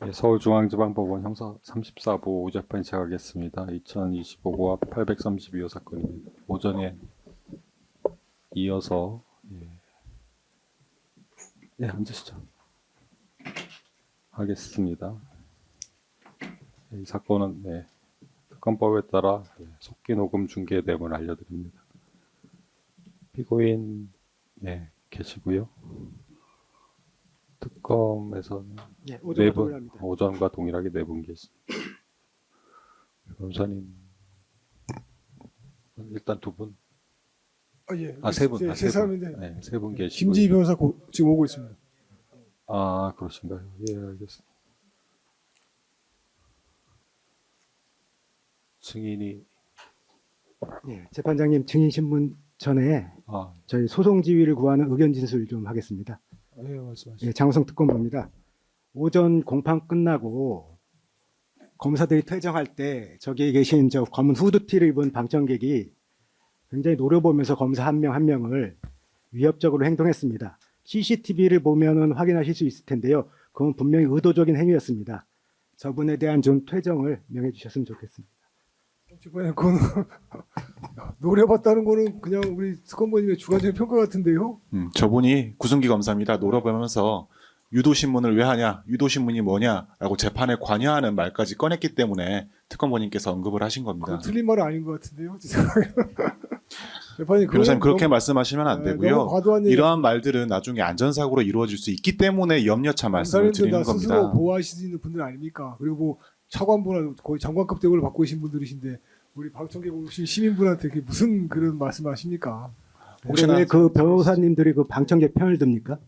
네, 서울중앙지방법원 형사 34부 오재판 시작하겠습니다. 2025과 832호 사건입니다. 오전에 이어서 앉으시죠. 하겠습니다. 이 사건은 특검법에 따라 속기 녹음 중계 내용을 알려드립니다. 피고인 계시고요. 특검에서는 네 분, 오전과 동일하게 네 분 계십니다. 변호사님 일단 두 분, 세 분, 세 사람인데 네, 세 분 계시고 김지희 변호사 지금 오고 있습니다. 아 그러신가요? 예, 알겠습니다. 증인이 재판장님 증인 신문 전에 저희 소송 지휘를 구하는 의견 진술 좀 하겠습니다. 말씀하시죠. 장우성 특검법입니다. 오전 공판 끝나고 검사들이 퇴정할 때 저기 계신 저 검은 후드티를 입은 방청객이 굉장히 노려보면서 검사 한 명 한 명을 위협적으로 행동했습니다. CCTV를 보면은 확인하실 수 있을 텐데요. 그건 분명히 의도적인 행위였습니다. 저분에 대한 좀 퇴정을 명해 주셨으면 좋겠습니다. 그거는 노려봤다는 거는 그냥 우리 특검본님의 주관적인 평가 같은데요. 저분이 구승기 검사입니다. 노려보면서 유도신문을 왜 하냐, 유도신문이 뭐냐라고 재판에 관여하는 말까지 꺼냈기 때문에 특검본님께서 언급을 하신 겁니다. 그건 틀린 말은 아닌 것 같은데요. 변호사님 그렇게 말씀하시면 안 되고요. 과도한 얘기. 이러한 말들은 나중에 안전사고로 이루어질 수 있기 때문에 염려차 말씀을 드리는 겁니다. 스스로 보호하실 수 있는 분들 아닙니까? 그리고 차관보나 거의 장관급 대우를 받고 계신 분들이신데 우리 방청객 오신 시민분한테 무슨 그런 말씀을 하십니까? 혹시나 왜 그 변호사님들이 그 방청객 편을 듭니까?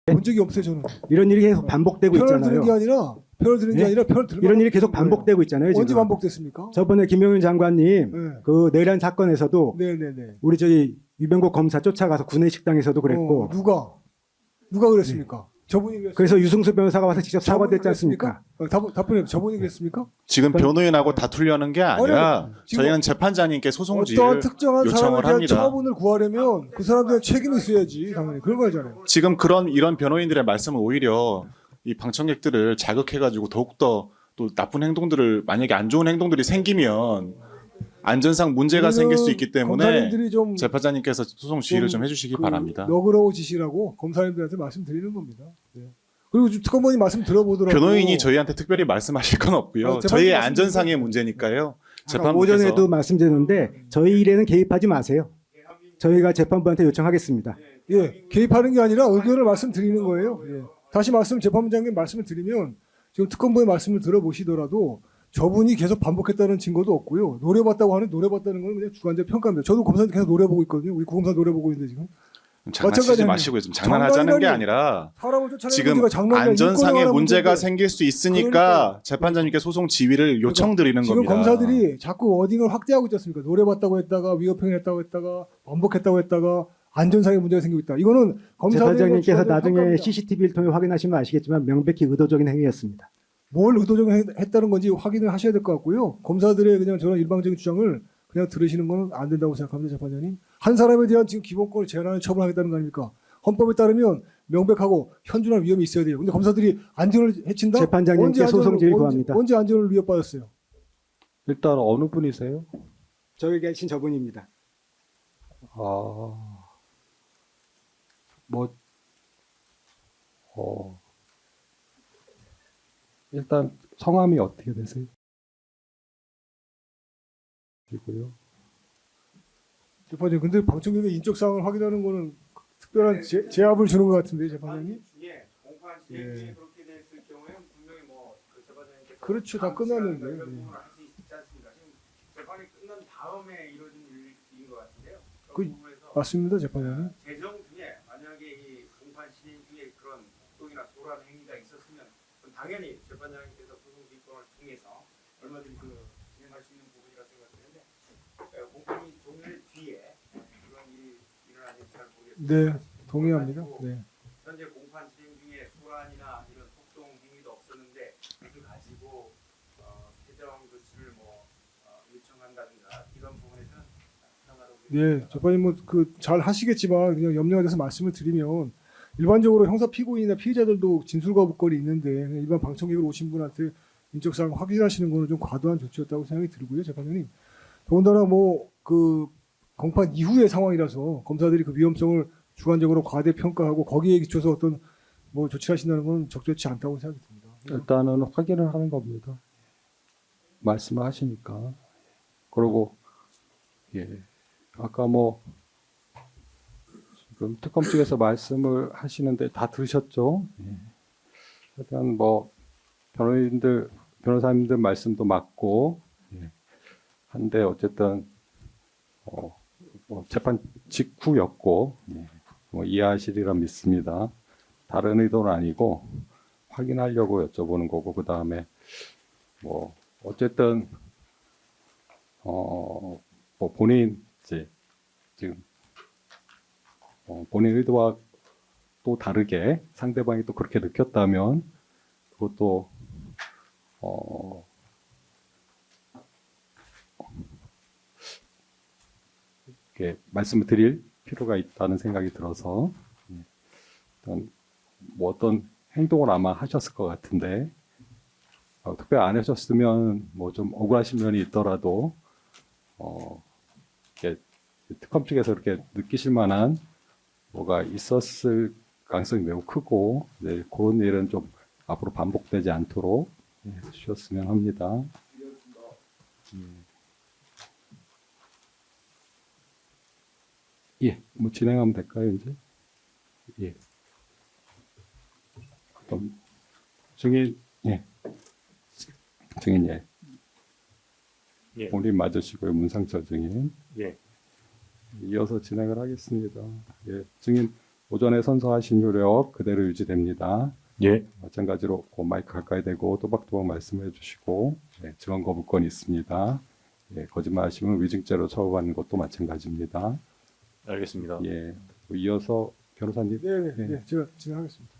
본 적이 없어요 저는. 이런 일이 계속 반복되고 편을 있잖아요. 드는 게 아니라 편을 드는 게 네? 아니라 편을 들고 이런 일이 계속 반복되고 있잖아요. 언제 지금. 반복됐습니까? 저번에 김용윤 장관님 네. 그 내란 사건에서도 네네네. 우리 저희 유병국 검사 쫓아가서 구내식당에서도 그랬고 누가 그랬습니까? 저분이 그랬습니까? 그래서 유승수 변호사가 와서 직접 저분이 사과됐지 않습니까? 그랬습니까? 답변해. 저분이 그랬습니까? 지금 변호인하고 다투려는 게 아니라 지금 저희는 재판장님께 소송 어떠한 지휘를 특정한 사람에 요청을 대한 합니다. 처분을 구하려면 그 사람들은 책임이 있어야지 당연히 그런 거잖아요. 지금 이런 변호인들의 말씀은 오히려 이 방청객들을 자극해가지고 더욱더 또 나쁜 행동들을 만약에 안 좋은 행동들이 생기면 안전상 문제가 생길 수 있기 때문에 검사님들이 좀 재판장님께서 소송 지휘를 좀 해주시기 바랍니다. 너그러우지시라고 검사님들한테 말씀드리는 겁니다. 네. 그리고 좀 특검원이 말씀 들어보더라도 변호인이 저희한테 특별히 말씀하실 건 없고요. 저희의 안전상의 문제니까요. 아까 오전에도 말씀드렸는데 저희 일에는 개입하지 마세요. 저희가 재판부한테 요청하겠습니다. 예, 개입하는 게 아니라 의견을 말씀드리는 거예요. 예. 다시 재판부장님 말씀을 드리면 지금 특검부의 말씀을 들어보시더라도 저분이 계속 반복했다는 증거도 없고요. 노려봤다는 건 그냥 주관적 평가입니다. 저도 검사한테 계속 노려보고 있거든요. 우리 구검사 노려보고 있는데 지금. 장난치지 마시고요. 지금 장난하자는 게 아니라 지금 안전상의 문제가 생길 수 있으니까 재판장님께 소송 지휘를 요청드리는 지금 겁니다. 검사들이 자꾸 워딩을 확대하고 있지 않습니까? 노려봤다고 했다가 위협행위했다고 했다가 반복했다고 했다가 안전상의 문제가 생기고 있다. 이거는 재판장님께서 나중에 CCTV를 통해 확인하시면 아시겠지만 명백히 의도적인 행위였습니다. 뭘 의도적으로 했다는 건지 확인을 하셔야 될 것 같고요. 검사들의 그냥 저런 일방적인 주장을 그냥 들으시는 건 안 된다고 생각합니다, 재판장님. 한 사람에 대한 지금 기본권을 제한하는 처벌하겠다는 거 아닙니까? 헌법에 따르면 명백하고 현준한 위험이 있어야 돼요. 근데 검사들이 안전을 해친다? 재판장님께 소송 지휘 구합니다. 언제 안전을 위협받았어요? 일단 어느 분이세요? 저기 계신 저분입니다. 일단 성함이 어떻게 되세요? 그리고요. 재판장님, 근데 방청객의 인적 사항을 확인하는 거는 특별한 제압을 주는 것 같은데, 재판장님? 공판 진행 중에 그렇게 됐을 경우에는 분명히 그 재판장님께서 그렇죠, 다 끝났는데. 이런 부분을 할 수 있지 않습니까? 지금 재판이 끝난 다음에 이루어진 일인 것 같은데요. 그- 부분에서 맞습니다, 재판장님. 재정 중에 만약에 이 공판 진행 중에 그런 폭동이나 소란 행위가 있었으면 그럼 당연히 재판장님께서 소송 기권을 통해서 얼마든지 진행할 수 있는 부분이라 생각되는데 공판이 종료된 뒤에 그런 일이 일어나는지 잘 모르겠습니다. 네, 동의합니다. 네. 현재 공판 진행 중에 소란이나 이런 폭동 행위도 없었는데 이걸 가지고 퇴정 조치를 요청한다든가 이런 부분에서는 상하라고 네, 재판님 잘 하시겠지만 그냥 염려가 돼서 말씀을 드리면 일반적으로 형사 피고인이나 피해자들도 진술 거부권이 있는데 일반 방청객으로 오신 분한테 인적사항 확인하시는 거는 좀 과도한 조치였다고 생각이 들고요, 재판장님. 더군다나 뭐 그 공판 이후의 상황이라서 검사들이 그 위험성을 주관적으로 과대 평가하고 거기에 기초해서 어떤 뭐 조치를 하신다는 건 적절치 않다고 생각이 듭니다. 일단은 확인을 하는 겁니다. 말씀을 하시니까. 그리고 예, 아까 뭐 지금 특검 측에서 말씀을 하시는데 다 들으셨죠? 예. 일단 뭐 변호사님들 말씀도 맞고 예. 한데 어쨌든 뭐 재판 직후였고 예. 뭐 이해하시리라 믿습니다. 다른 의도는 아니고 확인하려고 여쭤보는 거고 그 다음에 뭐 어쨌든 뭐 본인 이제 지금 본인 의도와 또 다르게 상대방이 또 그렇게 느꼈다면 그것도 이렇게 말씀을 드릴 필요가 있다는 생각이 들어서 일단 뭐 어떤 행동을 아마 하셨을 것 같은데 특별히 안 하셨으면 뭐 좀 억울하신 면이 있더라도 이렇게 특검 측에서 이렇게 느끼실 만한 뭐가 있었을 가능성이 매우 크고 네, 그런 일은 좀 앞으로 반복되지 않도록 해주셨으면 합니다. 예, 뭐 진행하면 될까요 이제? 예. 그럼 증인 예. 증인 예. 예. 본인 맞으시고요 문상철 증인. 예. 이어서 진행을 하겠습니다. 예. 증인 오전에 선서하신 효력 그대로 유지됩니다. 예. 마찬가지로 마이크 가까이 대고 또박또박 말씀해 주시고 예, 증언 거부권이 있습니다. 예, 거짓말하시면 위증죄로 처벌받는 것도 마찬가지입니다. 알겠습니다. 예, 이어서 변호사님 네, 제가 진행하겠습니다.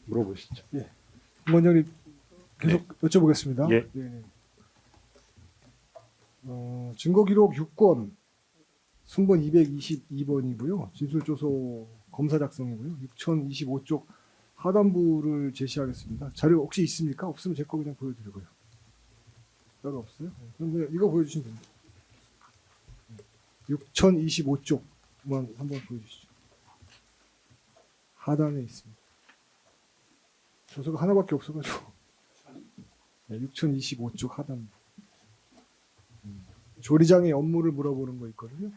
물어보시죠. 원장님 계속 여쭤보겠습니다. 예. 네. 증거기록 6권 순번 222번이고요. 진술조서 검사 작성이고요. 6025쪽 하단부를 제시하겠습니다. 자료 혹시 있습니까? 없으면 제 거 그냥 보여드리고요. 따로 없어요? 그럼 그냥 이거 보여주시면 됩니다. 6025쪽만 한번 보여주시죠. 하단에 있습니다. 조서가 하나밖에 없어가지고 6025쪽 하단. 조리장의 업무를 물어보는 거 있거든요.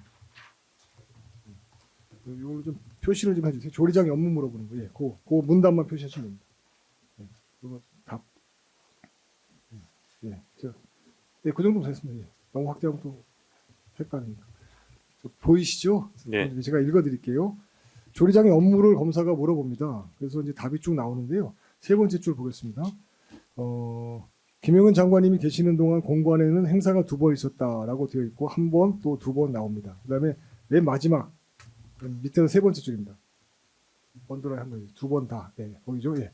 이걸 좀 표시를 좀 해주세요. 조리장의 업무 물어보는 거. 예, 그 문단만 표시하시면 됩니다. 그거 답. 그 정도면 됐습니다. 예. 너무 확대하면 또 헷갈립니다. 보이시죠? 네. 제가 읽어드릴게요. 조리장의 업무를 검사가 물어봅니다. 그래서 이제 답이 쭉 나오는데요. 세 번째 줄 보겠습니다. 김영은 장관님이 계시는 동안 공관에는 행사가 2번 있었다라고 되어 있고 1번 또 2번 나옵니다. 그다음에 맨 마지막 밑에는 세 번째 줄입니다. 번들어야 한 거죠. 2번 다. 네, 보이죠? 예.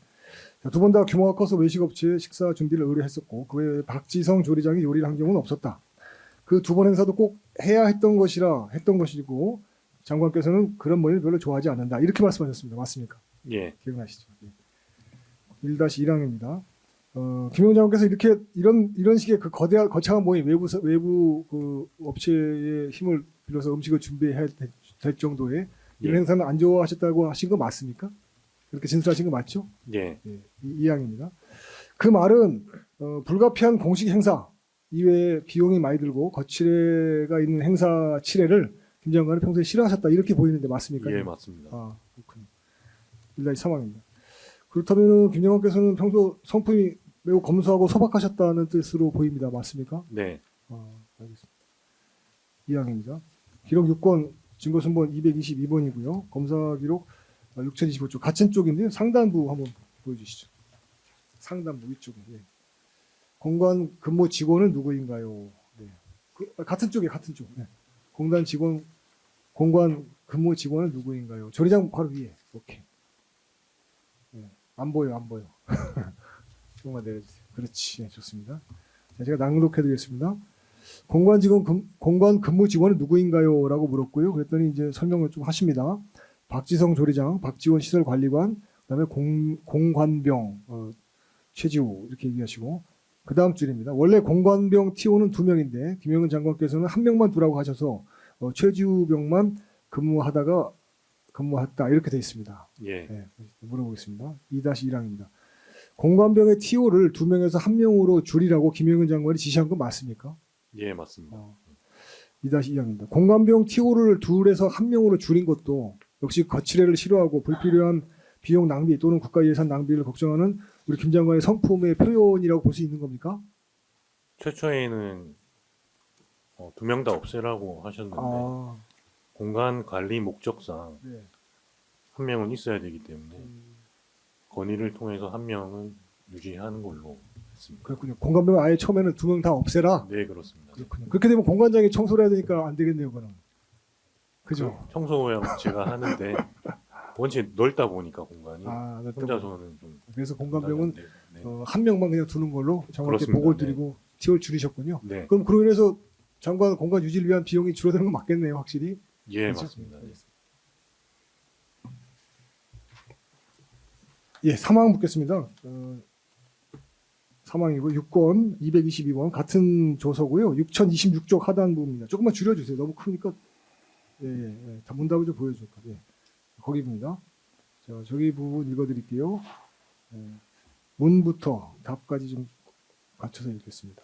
자, 2번 다 규모가 커서 외식업체에 식사 준비를 의뢰했었고 그 외에 박지성 조리장이 요리를 한 경우는 없었다. 그 2번 행사도 꼭 해야 했던 것이고 장관께서는 그런 머리를 별로 좋아하지 않는다. 이렇게 말씀하셨습니다. 맞습니까? 예. 기억나시죠? 1-1항입니다. 김영 장관께서 이런 식의 그 거창한 모임 외부 그 업체의 힘을 빌려서 음식을 준비해야 될 정도의 이런 행사는 안 좋아하셨다고 하신 거 맞습니까? 그렇게 진술하신 거 맞죠? 예. 2항입니다. 그 말은 불가피한 공식 행사 이외에 비용이 많이 들고 거치레가 있는 행사 치레를 김 장관은 평소에 싫어하셨다 이렇게 보이는데 맞습니까? 예, 맞습니다. 아, 그렇군요. 1-3항입니다. 그렇다면 김 장관께서는 평소 성품이 매우 검소하고 소박하셨다는 뜻으로 보입니다. 맞습니까? 네. 알겠습니다. 2항입니다. 기록 6권 증거순번 222번이고요. 검사 기록 6025쪽 같은 쪽인데요. 상단부 한번 보여주시죠. 상단부 위쪽에. 예. 공관 근무 직원은 누구인가요? 네. 같은 쪽에 같은 쪽. 네. 공관 근무 직원은 누구인가요? 조리장 바로 위에. 오케이. 네. 안 보여. 조금만 내려주세요. 그렇지. 네, 좋습니다. 자, 제가 낭독해드리겠습니다. 공관 근무 직원은 누구인가요? 라고 물었고요. 그랬더니 이제 설명을 좀 하십니다. 박지성 조리장, 박지원 시설관리관, 그다음에 공관병 최지호 이렇게 얘기하시고 그 다음 줄입니다. 원래 공관병 T5는 2명인데 김영은 장관께서는 1명만 두라고 하셔서 최지우 병만 근무했다 이렇게 돼 있습니다. 예. 네, 물어보겠습니다. 2-1항입니다. 공관병의 T5를 2명에서 1명으로 줄이라고 김영은 장관이 지시한 건 맞습니까? 예, 맞습니다. 2-2항입니다. 공관병 T5를 2에서 1명으로 줄인 것도 역시 거치레를 싫어하고 불필요한 비용 낭비 또는 국가 예산 낭비를 걱정하는 우리 김 장관의 성품의 표현이라고 볼 수 있는 겁니까? 최초에는 2명 다 없애라고 하셨는데 아, 공간 관리 목적상 네. 1명은 있어야 되기 때문에 건의를 통해서 1명은 유지하는 걸로 했습니다. 그렇군요. 공관병 아예 처음에는 2명 다 없애라. 네, 그렇습니다. 그렇군요. 그렇게 되면 공관장이 청소를 해야 되니까 안 되겠네요, 그거는. 그죠? 청소는 제가 하는데 원체 넓다 보니까 공간이 아, 혼자서는 좀 그래서 공관병은 네, 네. 한 명만 그냥 두는 걸로 장관께 그렇습니다. 보고를 네. 드리고 티오를 줄이셨군요. 네. 그럼 그로 인해서 장관 공간 유지를 위한 비용이 줄어드는 건 맞겠네요, 확실히. 예, 그렇죠? 맞습니다. 예. 예, 사망 묻겠습니다. 사망이고 6권 222번 같은 조서고요. 6026쪽 하단부입니다. 조금만 줄여주세요. 너무 크니까 다 문답을 좀 보여줄까. 예. 거기입니다. 자, 저기 부분 읽어드릴게요. 문부터 답까지 좀 갖춰서 읽겠습니다.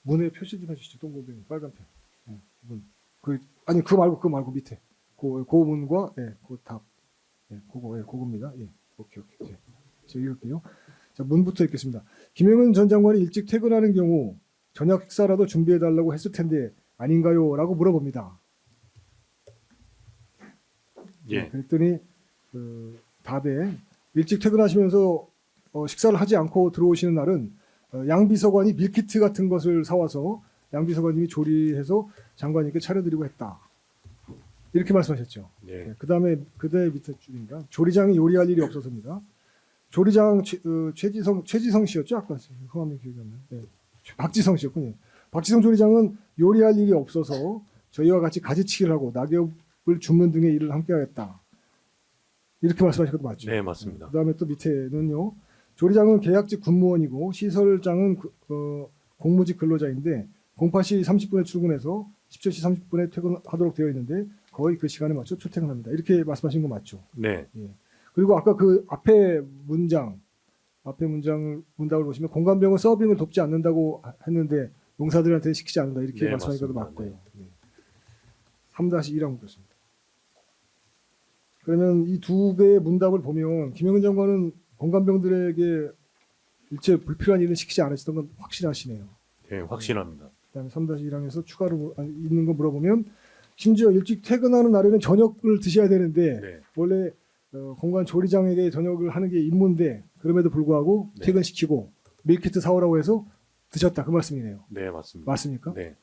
문에 표시 좀 해주시죠. 동그라미 빨간 펜. 문. 그거 말고 밑에. 그 문과 그 답. 그거입니다. 오케이. 제가 읽을게요. 자, 문부터 읽겠습니다. 김영은 전 장관이 일찍 퇴근하는 경우 저녁 식사라도 준비해달라고 했을 텐데 아닌가요? 라고 물어봅니다. 예. 그랬더니 답에 일찍 퇴근하시면서 식사를 하지 않고 들어오시는 날은 양비서관이 밀키트 같은 것을 사와서 양비서관님이 조리해서 장관님께 차려드리고 했다. 이렇게 말씀하셨죠. 예. 그다음에 밑에 줄입니다. 조리장이 요리할 일이 없어서입니다. 조리장 최지성 씨였죠? 아까 성함이 기억이 안 나요. 네. 박지성 씨였군요. 박지성 조리장은 요리할 일이 없어서 저희와 같이 가지치기를 하고 낙엽을 줍는 등의 일을 함께하겠다. 이렇게 말씀하신 것도 맞죠? 네, 맞습니다. 그다음에 또 밑에는요. 조리장은 계약직 군무원이고 시설장은 공무직 근로자인데 08시 30분에 출근해서 17시 30분에 퇴근하도록 되어 있는데 거의 그 시간에 맞춰 출퇴근합니다. 이렇게 말씀하신 거 맞죠? 네. 그리고 아까 그 앞에 문답을 보시면 공관병은 서빙을 돕지 않는다고 했는데 용사들한테 시키지 않는다 이렇게 네, 말씀하신 것도 맞습니다. 맞고요. 3-1항 묻겠습니다. 그러면 이 두 개의 문답을 보면 김영은 장관은 공관병들에게 일체 불필요한 일은 시키지 않으시던 건 확실하시네요. 네, 확실합니다. 그다음에 3-1항에서 추가로 있는 거 물어보면 심지어 일찍 퇴근하는 날에는 저녁을 드셔야 되는데 네. 원래 공관 조리장에게 저녁을 하는 게 임무인데 그럼에도 불구하고 네. 퇴근시키고 밀키트 사오라고 해서 드셨다 그 말씀이네요. 네, 맞습니다. 맞습니까? 네.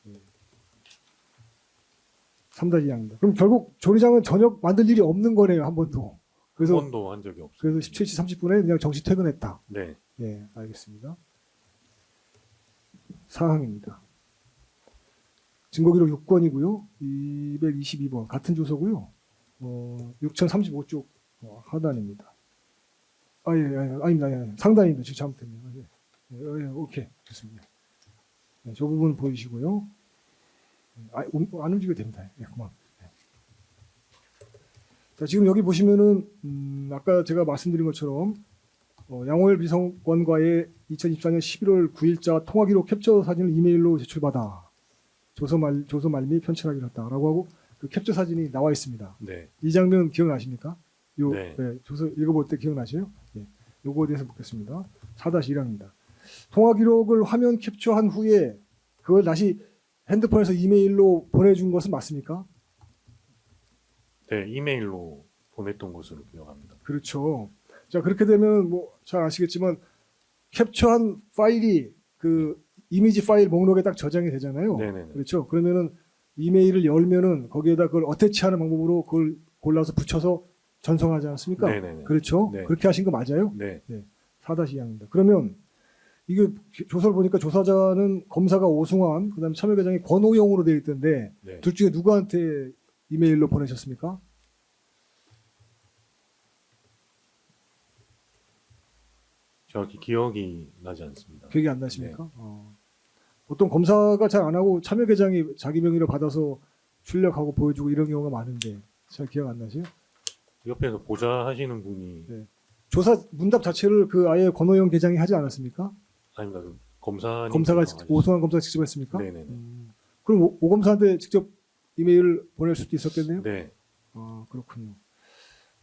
3-2항입니다. 그럼 결국 조리장은 저녁 만들 일이 없는 거네요, 한 번도. 그래서 한 번도 한 적이 없어요. 그래서 17시 30분에 그냥 정시 퇴근했다. 네. 예, 알겠습니다. 4항입니다. 증거기록 6건이고요. 222번 같은 조서고요. 6035쪽 하단입니다. 아닙니다. 상단입니다. 지금 잘못했네요. 오케이. 좋습니다. 저 부분 보이시고요. 안 움직여도 됩니다. 그만. 자, 지금 여기 보시면은 아까 제가 말씀드린 것처럼 양호열 비서관과의 2024년 11월 9일자 통화기록 캡처 사진을 이메일로 제출받아 조서 말미 편찬하기로 했다라고 하고 그 캡처 사진이 나와 있습니다. 네. 이 장면 기억나십니까? 네. 조서 읽어볼 때 기억나세요? 요거에 대해서 묻겠습니다. 4-1항입니다. 통화기록을 화면 캡처한 후에 그걸 다시 핸드폰에서 이메일로 보내준 것은 맞습니까? 네, 이메일로 보냈던 것으로 기억합니다. 그렇죠. 자, 그렇게 되면 뭐 잘 아시겠지만 캡처한 파일이 그 이미지 파일 목록에 딱 저장이 되잖아요. 네네네. 그렇죠. 그러면은 이메일을 열면은 거기에다 그걸 어태치하는 방법으로 그걸 골라서 붙여서 전송하지 않습니까? 네네네. 그렇죠. 네. 그렇게 하신 거 맞아요? 네. 4-2항입니다. 그러면 이게 조서를 보니까 조사자는 검사가 오승환, 그다음에 참여과장이 권오영으로 되어 있던데 네. 둘 중에 누구한테 이메일로 보내셨습니까? 정확히 기억이 나지 않습니다. 기억이 안 나십니까? 보통 검사가 잘 안 하고 참여계장이 자기 명의로 받아서 출력하고 보여주고 이런 경우가 많은데 잘 기억 안 나세요? 옆에서 보좌 하시는 분이 네. 조사 문답 자체를 그 아예 권호영 계장이 하지 않았습니까? 아닙니다. 그 검사님 검사가 오승환 검사가 직접 했습니까? 네네네. 그럼 오 검사한테 직접 이메일을 보낼 수도 있었겠네요. 네. 아 그렇군요.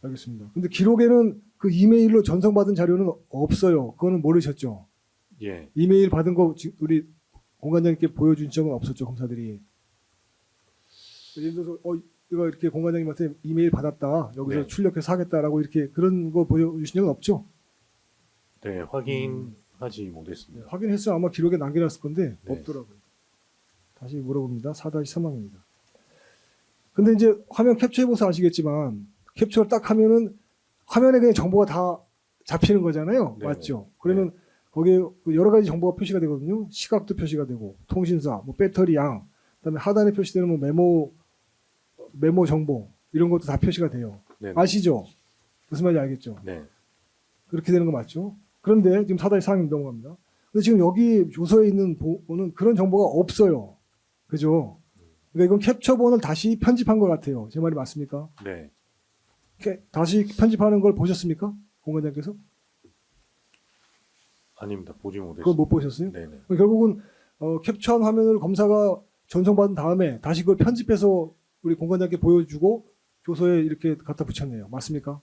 알겠습니다. 근데 기록에는 그 이메일로 전송받은 자료는 없어요. 그거는 모르셨죠? 예. 이메일 받은 거 우리 공관장님께 보여준 적은 없었죠, 검사들이. 예를 들어서 이거 이렇게 공관장님한테 이메일 받았다. 여기서 네. 출력해서 하겠다라고 이렇게 그런 거 보여주신 적은 없죠? 네, 확인하지 못했습니다. 확인했으면 아마 기록에 남겨놨을 건데 네. 없더라고요. 다시 물어봅니다. 4-3항입니다. 근데 이제 화면 캡처해보서 아시겠지만 캡처를 딱 하면은 화면에 그냥 정보가 다 잡히는 거잖아요. 네. 맞죠? 그러면 거기에 여러 가지 정보가 표시가 되거든요. 시각도 표시가 되고 통신사, 뭐 배터리 양, 그다음에 하단에 표시되는 뭐 메모 정보 이런 것도 다 표시가 돼요. 네. 아시죠? 무슨 말인지 알겠죠? 네. 그렇게 되는 거 맞죠? 그런데 지금 4-4항 넘어갑니다. 근데 지금 여기 조서에 있는 보는 그런 정보가 없어요. 그죠? 그러니까 이건 캡처본을 다시 편집한 것 같아요. 제 말이 맞습니까? 네. 다시 편집하는 걸 보셨습니까? 공관장께서? 아닙니다. 보지 못했습니다. 그걸 못 보셨어요? 네네. 결국은 캡처한 화면을 검사가 전송받은 다음에 다시 그걸 편집해서 우리 공관장께 보여주고 조서에 이렇게 갖다 붙였네요. 맞습니까?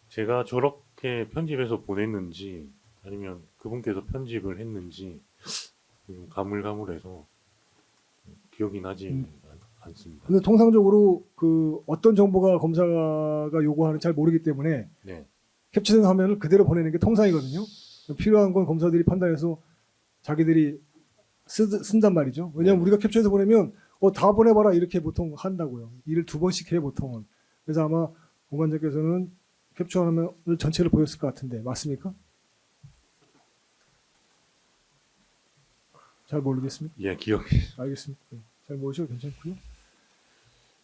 제가 저렇게 편집해서 보냈는지 아니면 그분께서 편집을 했는지 좀 가물가물해서 기억이 나지 않습니다. 근데 통상적으로 그 어떤 정보가 검사가 요구하는지 잘 모르기 때문에 네. 캡처된 화면을 그대로 보내는 게 통상이거든요. 필요한 건 검사들이 판단해서 자기들이 쓴단 말이죠. 왜냐하면 우리가 캡처해서 보내면 다 보내봐라 이렇게 보통 한다고요. 일을 2번씩 해 보통은. 그래서 아마 공관장께서는 캡처 화면을 전체를 보였을 것 같은데 맞습니까? 잘 모르겠습니다. 예, 기억이. 알겠습니다. 네, 잘 모르셔도 괜찮고요.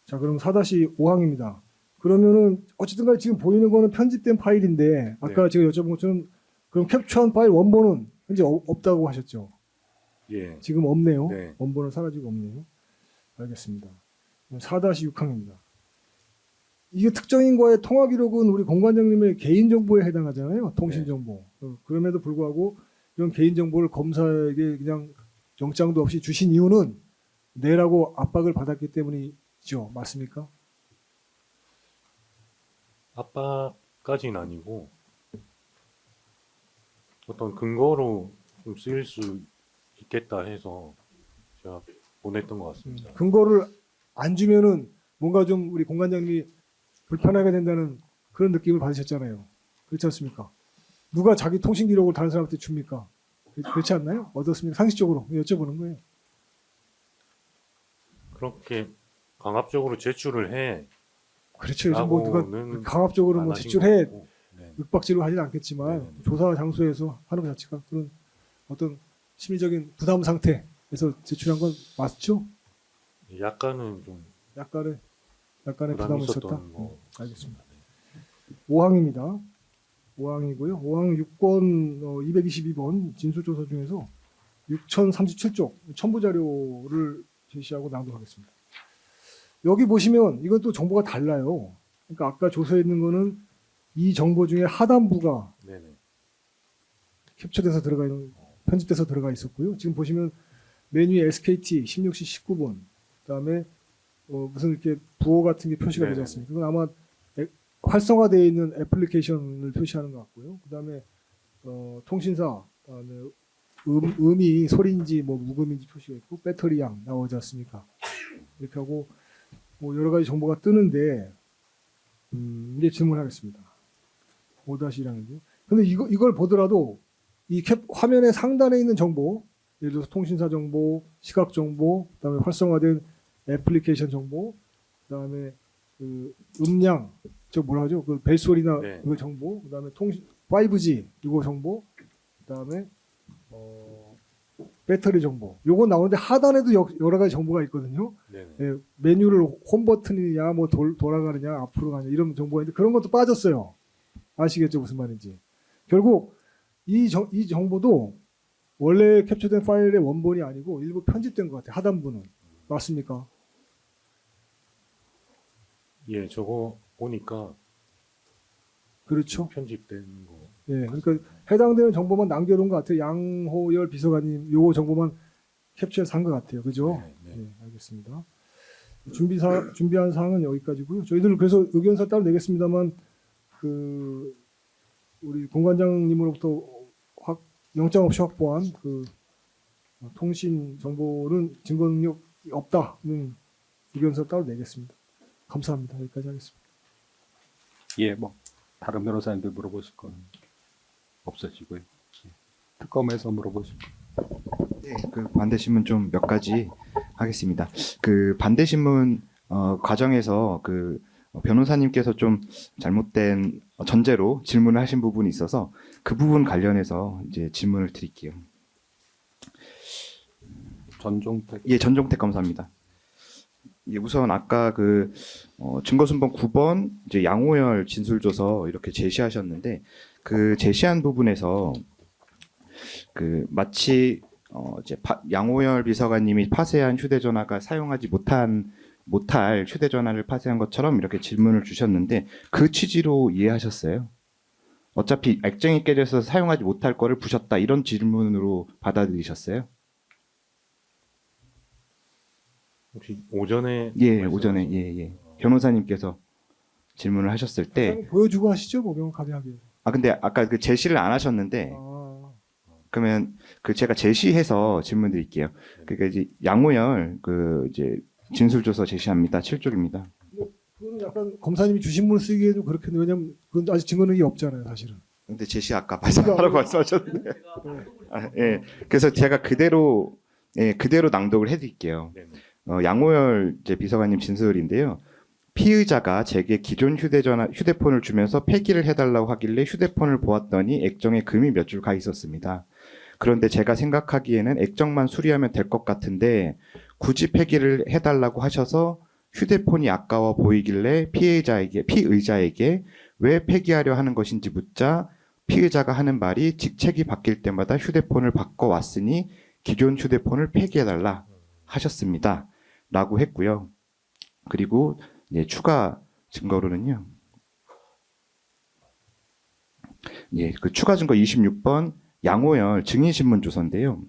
자, 그럼 4-5항입니다. 그러면은 어쨌든 간에 지금 보이는 거는 편집된 파일인데 아까 네. 제가 여쭤본 것처럼 그럼 캡처한 파일 원본은 현재 없다고 하셨죠? 예. 지금 없네요. 네. 원본은 사라지고 없네요. 알겠습니다. 4-6항입니다. 이게 특정인과의 통화 기록은 우리 공관장님의 개인 정보에 해당하잖아요. 통신 정보. 그럼에도 불구하고 이런 개인 정보를 검사에게 그냥 영장도 없이 주신 이유는 내라고 압박을 받았기 때문이죠. 맞습니까? 압박까지는 아니고 어떤 근거로 좀 쓰일 수 있겠다 해서 제가 보냈던 것 같습니다. 근거를 안 주면은 뭔가 좀 우리 공관장님이 불편하게 된다는 그런 느낌을 받으셨잖아요. 그렇지 않습니까? 누가 자기 통신 기록을 다른 사람한테 줍니까? 그렇지 않나요? 어떻습니까? 상식적으로 여쭤보는 거예요. 그렇게 강압적으로 제출을 해 그렇죠. 요즘 뭐 누가 라고는 강압적으로 안 뭐 하신 제출해 것 같고, 네. 윽박지르고 하진 않겠지만 네. 조사 장소에서 하는 것 자체가 그런 어떤 심리적인 부담 상태에서 제출한 건 맞죠? 약간은 좀 약간의 부담이 부담이 있었다. 있었던 거. 알겠습니다. 5항입니다. 5항이고요. 5항 6권 222번 진술조서 중에서 6037쪽 첨부 자료를 제시하고 낭독하겠습니다. 여기 보시면 이건 또 정보가 달라요. 그러니까 아까 조서에 있는 거는 이 정보 중에 하단부가 네네. 캡처돼서 들어가 있는 편집돼서 들어가 있었고요. 지금 보시면 메뉴에 SKT 16시 19분 그다음에 무슨 이렇게 부호 같은 게 표시가 되지 네네. 않습니까? 그건 아마 활성화되어 있는 애플리케이션을 표시하는 것 같고요. 그다음에 통신사, 그다음에 음이 소리인지 뭐 무음인지 표시가 있고 배터리 양 나오지 않습니까? 이렇게 하고 뭐 여러 가지 정보가 뜨는데 이제 질문하겠습니다. 5-1항이죠. 근데 이걸 보더라도 이 화면의 상단에 있는 정보, 예를 들어서 통신사 정보, 시각 정보, 그다음에 활성화된 애플리케이션 정보, 그다음에 그 음량, 저 뭐라 하죠? 그 벨소리나 네. 이거 정보, 그다음에 5G 이거 정보, 그다음에 배터리 정보. 요거 나오는데 하단에도 여러 가지 정보가 있거든요. 네네. 예, 메뉴를 홈 버튼이냐, 뭐 돌아가느냐, 앞으로 가냐 이런 정보가 있는데 그런 것도 빠졌어요. 아시겠죠 무슨 말인지. 결국 이 정보도 원래 캡처된 파일의 원본이 아니고 일부 편집된 것 같아요. 하단부는. 맞습니까? 예, 저거 보니까 그렇죠. 편집된 거. 예, 그러니까 해당되는 정보만 남겨놓은 것 같아요. 양호열 비서관님 요 정보만 캡처해서 한 것 같아요. 그죠? 네, 네, 알겠습니다. 준비한 사항은 여기까지고요. 저희들 그래서 의견서 따로 내겠습니다만 그 우리 공관장님으로부터 영장 없이 확보한 그 통신 정보는 증거 능력이 없다는 의견서 따로 내겠습니다. 감사합니다. 여기까지 하겠습니다. 예, 뭐 다른 변호사님들 물어보실 건 없으시고요. 예. 특검에서 물어보실 거. 네, 그 반대신문 좀 몇 가지 하겠습니다. 그 반대신문 과정에서 그 변호사님께서 좀 잘못된 전제로 질문을 하신 부분이 있어서 그 부분 관련해서 이제 질문을 드릴게요. 전종택. 예, 전종택 검사입니다. 예, 우선 아까 그 증거순번 9번 이제 양호열 진술조서 이렇게 제시하셨는데 그 제시한 부분에서 그 마치 이제 양호열 비서관님이 파쇄한 휴대전화가 사용하지 못할 휴대전화를 파쇄한 것처럼 이렇게 질문을 주셨는데 그 취지로 이해하셨어요? 어차피 액정이 깨져서 사용하지 못할 거를 부셨다 이런 질문으로 받아들이셨어요? 혹시 오전에 예, 오전에 예. 변호사님께서 질문을 하셨을 때 그냥 보여주고 하시죠, 뭐 명확하게. 근데 아까 그 제시를 안 하셨는데 그러면 그 제가 제시해서 질문 드릴게요. 그러니까 이제 양호열 그 이제 진술조서 제시합니다. 7쪽입니다. 그거는 약간 검사님이 주신 문을 쓰기에도 그렇겠네요. 왜냐면 그건 아직 증거 능력이 없잖아요, 사실은. 근데 제시 아까 말씀하라고 말씀하셨는데. 예. 그래서 제가 그대로 낭독을 해드릴게요. 네네. 양호열 이제 비서관님 진술인데요. 피의자가 제게 기존 휴대폰을 주면서 폐기를 해달라고 하길래 휴대폰을 보았더니 액정에 금이 몇 줄 가 있었습니다. 그런데 제가 생각하기에는 액정만 수리하면 될 것 같은데 굳이 폐기를 해달라고 하셔서 휴대폰이 아까워 보이길래 피의자에게 왜 폐기하려 하는 것인지 묻자 피의자가 하는 말이 직책이 바뀔 때마다 휴대폰을 바꿔왔으니 기존 휴대폰을 폐기해달라 하셨습니다. 라고 했고요. 그리고 이제 추가 증거로는요. 예, 그 추가 증거 26번 양호열 증인신문 조서인데요.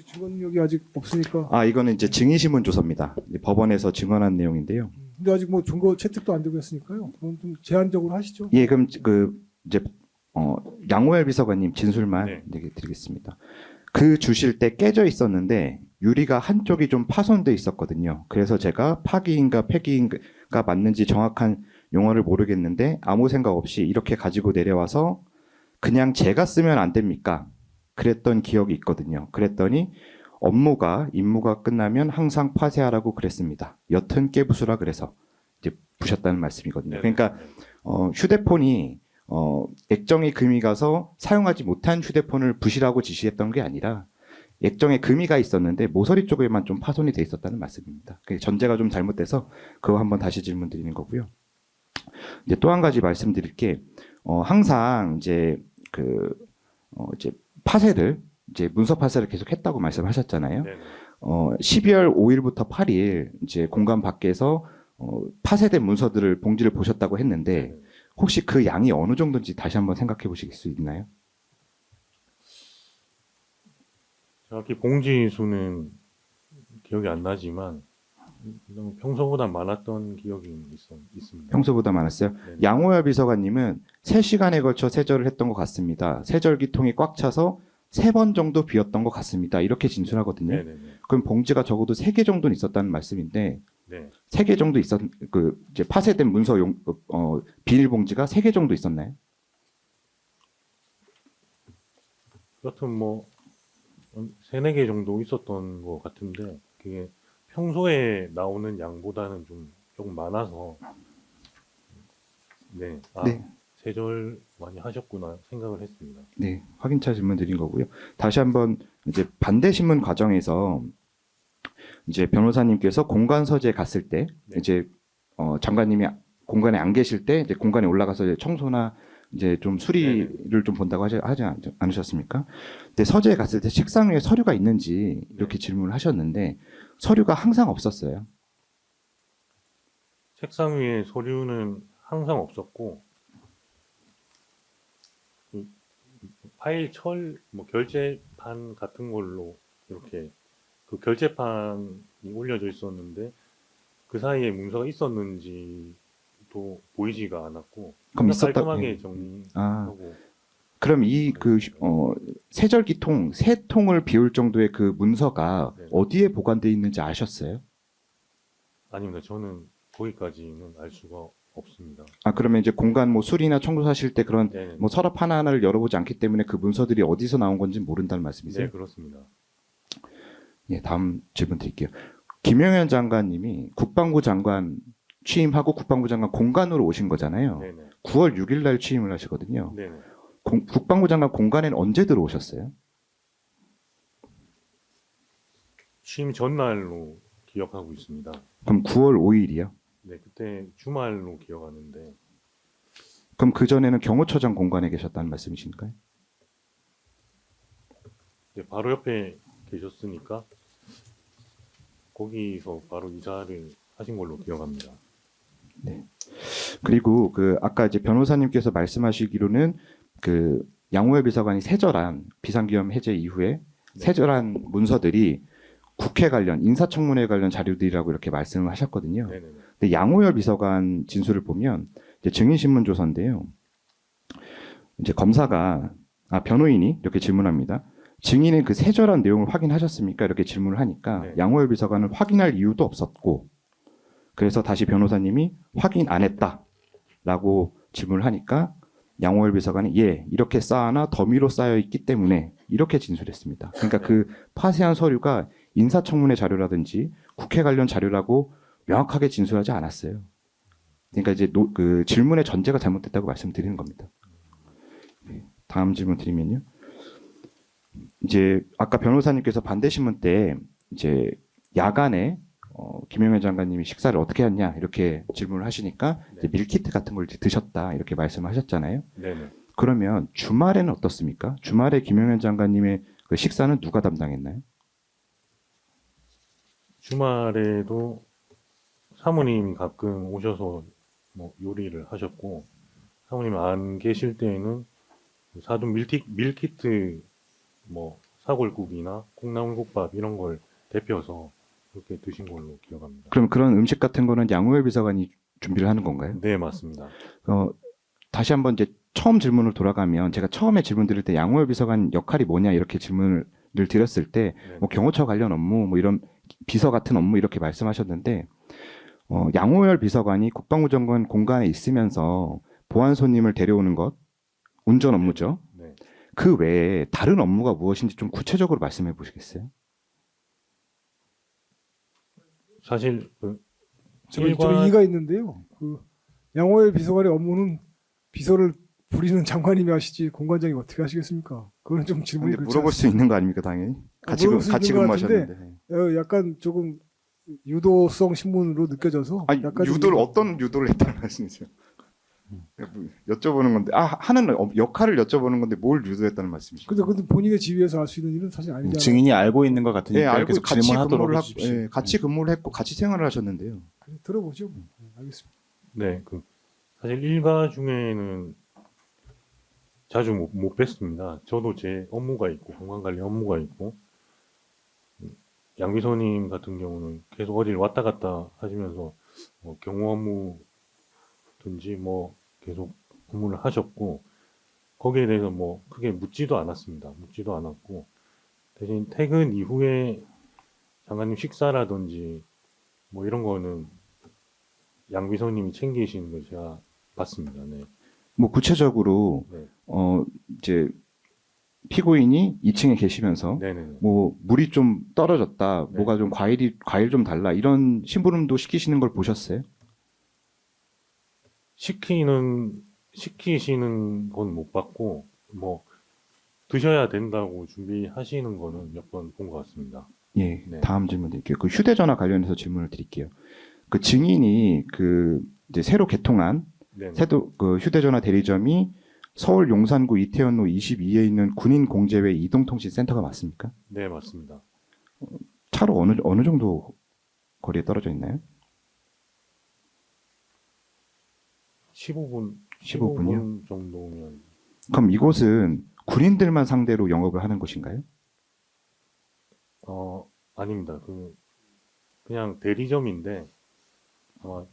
증거 능력이 아직 없으니까. 이거는 이제 증인신문 조서입니다. 이제 법원에서 증언한 내용인데요. 근데 아직 뭐 증거 채택도 안 되고 했으니까요. 그건 좀 제한적으로 하시죠. 예, 그럼 그 이제 양호열 비서관님 진술만 네. 드리겠습니다. 그 주실 때 깨져 있었는데 유리가 한쪽이 좀 파손돼 있었거든요. 그래서 제가 파기인가 폐기인가 맞는지 정확한 용어를 모르겠는데 아무 생각 없이 이렇게 가지고 내려와서 그냥 제가 쓰면 안 됩니까? 그랬던 기억이 있거든요. 그랬더니 임무가 끝나면 항상 파쇄하라고 그랬습니다. 여튼 깨부수라 그래서 이제 부셨다는 말씀이거든요. 그러니까 휴대폰이 액정에 금이 가서 사용하지 못한 휴대폰을 부시라고 지시했던 게 아니라 액정에 금이 가 있었는데 모서리 쪽에만 좀 파손이 돼 있었다는 말씀입니다. 전제가 좀 잘못돼서 그거 한번 다시 질문 드리는 거고요. 이제 또 한 가지 말씀드릴 게 항상 이제 이제 파쇄를 이제 문서 파쇄를 계속 했다고 말씀하셨잖아요. 네네. 12월 5일부터 8일 이제 공간 밖에서 파쇄된 문서들을 봉지를 보셨다고 했는데 네네. 혹시 그 양이 어느 정도인지 다시 한번 생각해 보실 수 있나요? 정확히 봉지 수는 기억이 안 나지만 평소보다 많았던 기억이 있습니다. 평소보다 많았어요. 네네. 양호열 비서관님은 3시간에 걸쳐 세절을 했던 것 같습니다. 세절기통이 꽉 차서 3번 정도 비었던 것 같습니다. 이렇게 진술하거든요. 네네네. 그럼 봉지가 적어도 3개 정도는 있었다는 말씀인데 네. 3개 정도 이제 파쇄된 문서 비닐봉지가 3개 정도 있었나요? 여튼 뭐 3-4개 정도 있었던 것 같은데 그게 평소에 나오는 양보다는 조금 많아서 네. 네. 세절 많이 하셨구나 생각을 했습니다. 네, 확인차 질문 드린 거고요. 다시 한번 이제 반대 신문 과정에서 이제 변호사님께서 공간 서재에 갔을 때 네. 이제 장관님이 공간에 안 계실 때 이제 공간에 올라가서 이제 청소나 이제 좀 수리를 좀 본다고 하지 않으셨습니까? 근데 서재에 갔을 때 책상 위에 서류가 있는지 이렇게 질문을 하셨는데 서류가 항상 없었어요. 책상 위에 서류는 항상 없었고 그 파일 뭐 결제판 같은 걸로 이렇게 그 결제판이 올려져 있었는데 그 사이에 문서가 있었는지도 보이지가 않았고 그럼 있었다. 깔끔하게 예. 정리하고 그럼 이 그 세절기통 세 통을 비울 정도의 그 문서가 네. 어디에 보관되어 있는지 아셨어요? 아닙니다. 저는 거기까지는 알 수가 없습니다. 아 그러면 이제 공간 뭐 수리나 청소하실 때 그런 네, 뭐 서랍 하나하나를 열어보지 않기 때문에 그 문서들이 어디서 나온 건지 모른다는 말씀이세요? 네, 그렇습니다. 예, 다음 질문 드릴게요. 김영현 장관님이 국방부 장관 취임하고 국방부 장관 공관으로 오신 거잖아요. 네네. 9월 6일 날 취임을 하시거든요. 네네. 국방부 장관 공관에는 언제 들어오셨어요? 취임 전날로 기억하고 있습니다. 그럼 9월 5일이요? 네, 그때 주말로 기억하는데 그럼 그 전에는 경호처장 공관에 계셨다는 말씀이신가요? 네, 바로 옆에 계셨으니까 거기서 바로 이사를 하신 걸로 기억합니다. 그리고 그 아까 이제 변호사님께서 말씀하시기로는 그 양호열 비서관이 세절한 비상기업 해제 이후에 세절한 문서들이 국회 관련 인사청문회 관련 자료들이라고 이렇게 말씀을 하셨거든요. 네네네. 근데 양호열 비서관 진술을 보면 이제 증인신문 조서인데요. 이제 변호인이 이렇게 질문합니다. 증인의 그 세절한 내용을 확인하셨습니까? 이렇게 질문을 하니까 네. 양호열 비서관은 확인할 이유도 없었고 그래서 다시 변호사님이 확인 안 했다라고 질문을 하니까 양호열 비서관이 예 이렇게 쌓아나 더미로 쌓여 있기 때문에 이렇게 진술했습니다. 그러니까 그 파쇄한 서류가 인사청문회 자료라든지 국회 관련 자료라고 명확하게 진술하지 않았어요. 그러니까 이제 그 질문의 전제가 잘못됐다고 말씀드리는 겁니다. 다음 질문 드리면요. 이제 아까 변호사님께서 반대 신문 때 이제 야간에 김영현 장관님이 식사를 어떻게 했냐 이렇게 질문을 하시니까 이제 밀키트 같은 걸 이제 드셨다 이렇게 말씀하셨잖아요. 네네. 그러면 주말에는 어떻습니까? 주말에 김영현 장관님의 그 식사는 누가 담당했나요? 주말에도 사모님이 가끔 오셔서 뭐 요리를 하셨고 사모님 안 계실 때에는 사둔 밀키트 뭐 사골국이나 콩나물국밥 이런 걸 데펴서 그렇게 드신 걸로 기억합니다. 그럼 그런 음식 같은 거는 양호열 비서관이 준비를 하는 건가요? 네, 맞습니다. 다시 한번 이제 처음 질문을 돌아가면 제가 처음에 질문 드릴 때 양호열 비서관 역할이 뭐냐 이렇게 질문을 드렸을 때 네. 뭐 경호처 관련 업무 뭐 이런 비서 같은 업무 이렇게 말씀하셨는데 양호열 비서관이 국방부 장관 공간에 있으면서 보안 손님을 데려오는 것 운전 업무죠. 네. 그 외에 다른 업무가 무엇인지 좀 구체적으로 말씀해 보시겠어요? 사실 그 좀 일반 이의가 있는데요. 그 양호열 비서관의 업무는 비서를 부리는 장관님이 하시지 공관장이 어떻게 하시겠습니까? 그건 좀 질문이 근데 그렇지 물어볼 수 있는 거 아닙니까 당연히? 같이 물어볼 수 같이 있는 것 같은데. 근무하셨는데. 약간 조금 유도성 신문으로 느껴져서 아니 약간 좀 유도를 어떤 유도를 했다는 말씀이세요? 여쭤보는 건데 하는 역할을 여쭤보는 건데 뭘 유도했다는 말씀이시죠? 근데 본인의 지위에서 할 수 있는 일은 사실 아니잖아요. 증인이 알고 있는 것 같으니까 예, 알고 계속 같이 질문하도록 근무를 해주십시오. 예, 같이 근무를 했고 같이 생활을 하셨는데요. 그래, 들어보죠. 알겠습니다. 네, 그 사실 일가 중에는 자주 못 뵀습니다. 저도 제 업무가 있고 공간관리 업무가 있고 양 비서님 같은 경우는 계속 어딜 왔다 갔다 하시면서 뭐 경호 업무든지 뭐 계속 업무를 하셨고 거기에 대해서 뭐 크게 묻지도 않았습니다. 묻지도 않았고 대신 퇴근 이후에 장관님 식사라든지 뭐 이런 거는 양 비서님이 챙기시는 걸 제가 봤습니다. 네. 뭐 구체적으로 네. 이제 피고인이 2층에 계시면서 네네네. 뭐 물이 좀 떨어졌다, 네. 뭐가 좀 과일 좀 달라 이런 심부름도 시키시는 걸 보셨어요? 시키시는 건 못 봤고 뭐 드셔야 된다고 준비하시는 거는 몇 번 본 것 같습니다. 예, 네. 다음 질문 드릴게요. 그 휴대전화 관련해서 질문을 드릴게요. 그 증인이 그 이제 새로 개통한 네네. 그 휴대전화 대리점이 서울 용산구 이태원로 22에 있는 군인 공제회 이동통신센터가 맞습니까? 네, 맞습니다. 차로 어느 정도 거리에 떨어져 있나요? 15분 15분이요? 정도면. 그럼 이곳은 군인들만 상대로 영업을 하는 곳인가요? 아닙니다. 그냥 대리점인데 아마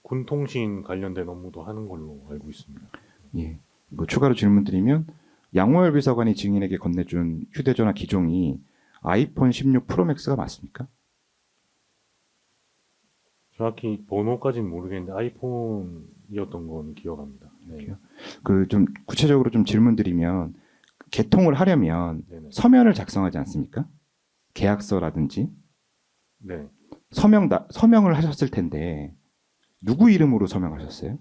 군통신 관련된 업무도 하는 걸로 알고 있습니다. 예. 뭐 추가로 질문드리면 양호열 비서관이 증인에게 건네준 휴대전화 기종이 아이폰 16 프로맥스가 맞습니까? 정확히 번호까지는 모르겠는데 아이폰이었던 건 기억합니다. 네. 그래요? 그 좀 구체적으로 좀 질문드리면 개통을 하려면 네네. 서면을 작성하지 않습니까? 계약서라든지 네. 서명을 하셨을 텐데 누구 이름으로 서명하셨어요?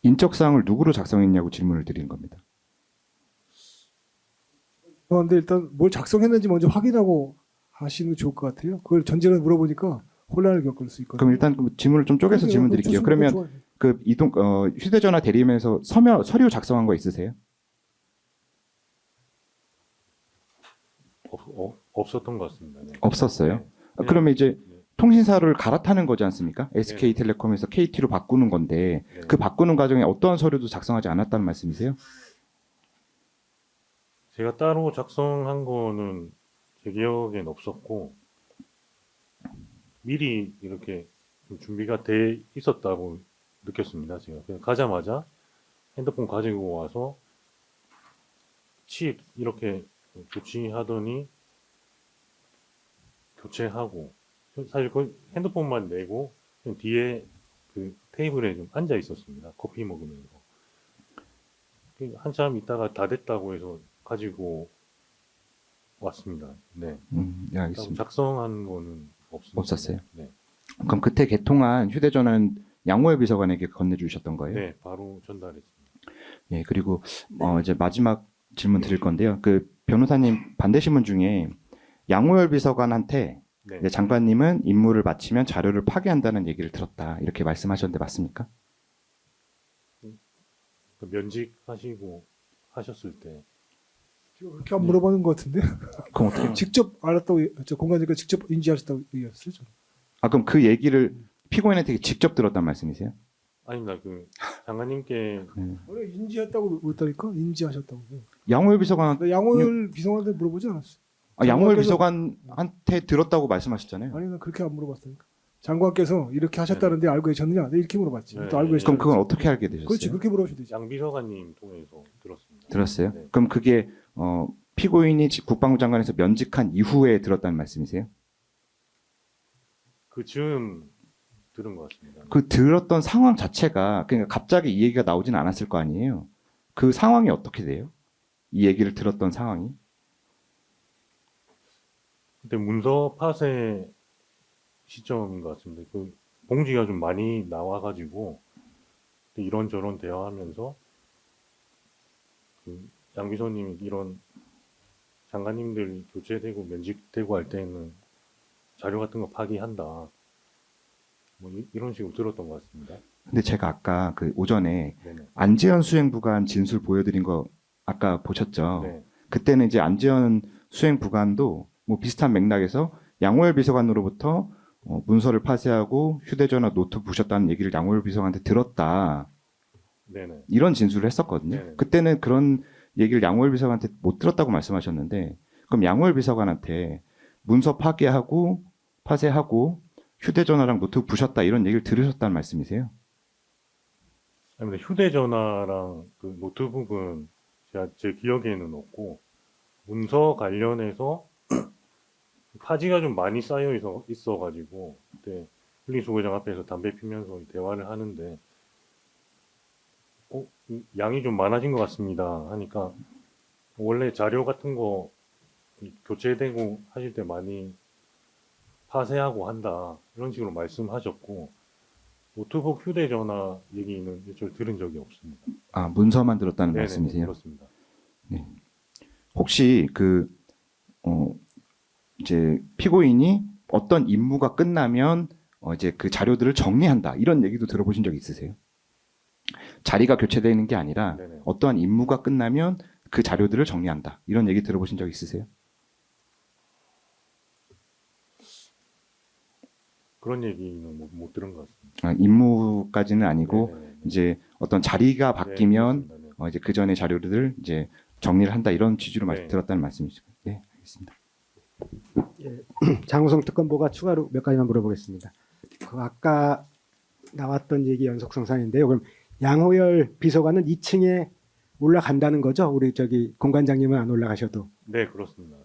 인적사항을 누구로 작성했냐고 질문을 드리는 겁니다. 그런데 일단 뭘 작성했는지 먼저 확인하고 하시는 게 좋을 것 같아요. 그걸 전제로 물어보니까 혼란을 겪을 수 있거든요. 그럼 일단 그 질문을 좀 쪼개서 질문 드릴게요. 그러면 그 휴대전화 대리점에서 서류 작성한 거 있으세요? 없었던 것 같습니다. 네. 없었어요? 네. 그러면 이제 네. 통신사를 갈아타는 거지 않습니까? SK텔레콤에서 KT로 바꾸는 건데 네. 그 바꾸는 과정에 어떠한 서류도 작성하지 않았다는 말씀이세요? 제가 따로 작성한 거는 제 기억엔 없었고 미리 이렇게 좀 준비가 돼 있었다고 느꼈습니다. 제가 그냥 가자마자 핸드폰 가지고 와서 칩 이렇게 교체하더니 교체하고 사실 그 핸드폰만 내고 그냥 뒤에 그 테이블에 좀 앉아 있었습니다. 커피 먹으면서 한참 있다가 다 됐다고 해서 가지고 왔습니다. 네. 네, 알겠습니다. 작성한 거는 없습니다. 없었어요? 네. 그럼 그때 개통한 휴대전화는 양호열 비서관에게 건네주셨던 거예요? 네, 바로 전달했습니다. 예, 그리고 이제 마지막 질문 드릴 건데요. 그 변호사님 반대 신문 중에 양호열 비서관한테 네. 이제 장관님은 임무를 마치면 자료를 파기한다는 얘기를 들었다 이렇게 말씀하셨는데 맞습니까? 그 면직하시고 하셨을 때 그렇게 안 물어보는 것 같은데 그럼 어떻게? 직접 알았다고 공관장관 직접 인지하셨다고 얘기했어요. 저는. 아 그럼 그 얘기를 피고인한테 직접 들었단 말씀이세요? 아닙니다. 그 장관님께 원래 인지했다고 그랬다니까 인지하셨다고. 양호열 비서관 나 양호열 비서관한테 물어보지 않았어. 양호열 장관께서- 비서관한테 들었다고 말씀하셨잖아요. 아니 난 그렇게 안 물어봤다니까. 장관께서 이렇게 하셨다는데 알고 계셨느냐? 네, 이렇게 물어봤지. 네, 또 알고 네. 계셨다. 그럼 그건 어떻게 알게 되셨어요? 그렇지 그렇게 물어보셔도 되지. 양 비서관님 통해서 들었습니다. 들었어요? 네. 그럼 그게 피고인이 국방부 장관에서 면직한 이후에 들었다는 말씀이세요? 그 즈음 들은 것 같습니다. 그 들었던 상황 자체가 그러니까 갑자기 이 얘기가 나오지는 않았을 거 아니에요. 그 상황이 어떻게 돼요? 이 얘기를 들었던 상황이? 그때 문서 파쇄 시점인 것 같습니다. 그 공지가 좀 많이 나와가지고 이런저런 대화하면서 그 양 비서님이 이런 장관님들 교체되고 면직되고 할 때는 자료 같은 거 파기한다. 뭐 이런 식으로 들었던 것 같습니다. 근데 제가 아까 그 오전에 네네. 안지현 수행부관 진술 보여드린 거 아까 보셨죠? 네. 그때는 이제 안지현 수행부관도 뭐 비슷한 맥락에서 양호열 비서관으로부터 문서를 파쇄하고 휴대전화 노트 부셨다는 얘기를 양호열 비서관한테 들었다. 네네. 이런 진술을 했었거든요. 네네. 그때는 그런 얘기를 양호열 비서관한테 못 들었다고 말씀하셨는데 그럼 양호열 비서관한테 문서 파괴하고 파쇄하고 휴대전화랑 노트북 부셨다 이런 얘기를 들으셨다는 말씀이세요? 아닙니다. 휴대전화랑 그 노트북은 제 기억에는 없고 문서 관련해서 파지가 좀 많이 쌓여 있어가지고 그때 분리수거장 앞에서 담배 피면서 대화를 하는데 양이 좀 많아진 것 같습니다 하니까 원래 자료 같은 거 교체되고 하실 때 많이 파쇄하고 한다 이런 식으로 말씀하셨고 노트북 휴대전화 얘기는 저 들은 적이 없습니다. 아 문서만 들었다는 네네, 말씀이세요? 그렇습니다. 혹시 그 이제 피고인이 어떤 임무가 끝나면 이제 그 자료들을 정리한다 이런 얘기도 들어보신 적 있으세요? 자리가 교체되는 게 아니라 네네. 어떠한 임무가 끝나면 그 자료들을 정리한다 이런 얘기 들어보신 적 있으세요? 그런 얘기는 못 들은 것 같습니다. 임무까지는 아니고 네네네. 이제 어떤 자리가 바뀌면 네, 그렇습니다. 네. 이제 그 전에 자료들을 이제 정리를 한다 이런 취지로 네. 들었다는 말씀이시죠? 네, 알겠습니다. 장우성 특검보가 추가로 몇 가지만 물어보겠습니다. 그 아까 나왔던 얘기 연속성상인데요. 그럼 양호열 비서관은 2층에 올라간다는 거죠? 우리 저기 공관장님은 안 올라가셔도. 네, 그렇습니다.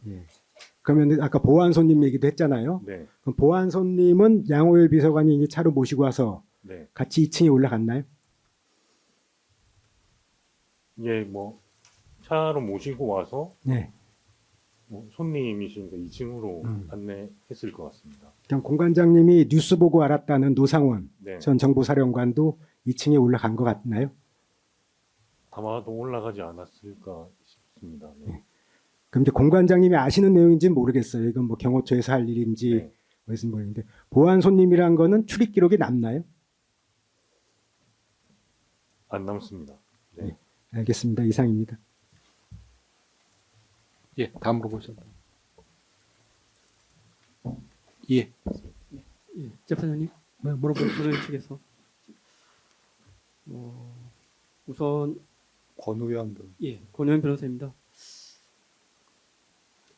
그러면 아까 보안 손님 얘기도 했잖아요. 네, 그럼 보안 손님은 양호열 비서관이 이제 차로 모시고 와서 네. 같이 2층에 올라갔나요? 예, 뭐 차로 모시고 와서 네. 뭐 손님이시니까 2층으로 안내했을 것 같습니다. 그럼 공관장님이 뉴스 보고 알았다는 노상원 네, 전 정보사령관도 2층에 올라간 것 같나요? 아마도 올라가지 않았을까 싶습니다. 네. 그럼 이제 공관장님이 아시는 내용인지는 모르겠어요. 이건 뭐 경호처에서 할 일인지 네. 무슨 모르겠는데 보안 손님이란 거는 출입 기록이 남나요? 안 남습니다. 네. 알겠습니다. 이상입니다. 예, 다음으로 보셨나요? 예, 예, 재판장님, 물어보는 측에서 우선 권우현 등. 예, 권효연 변호사입니다.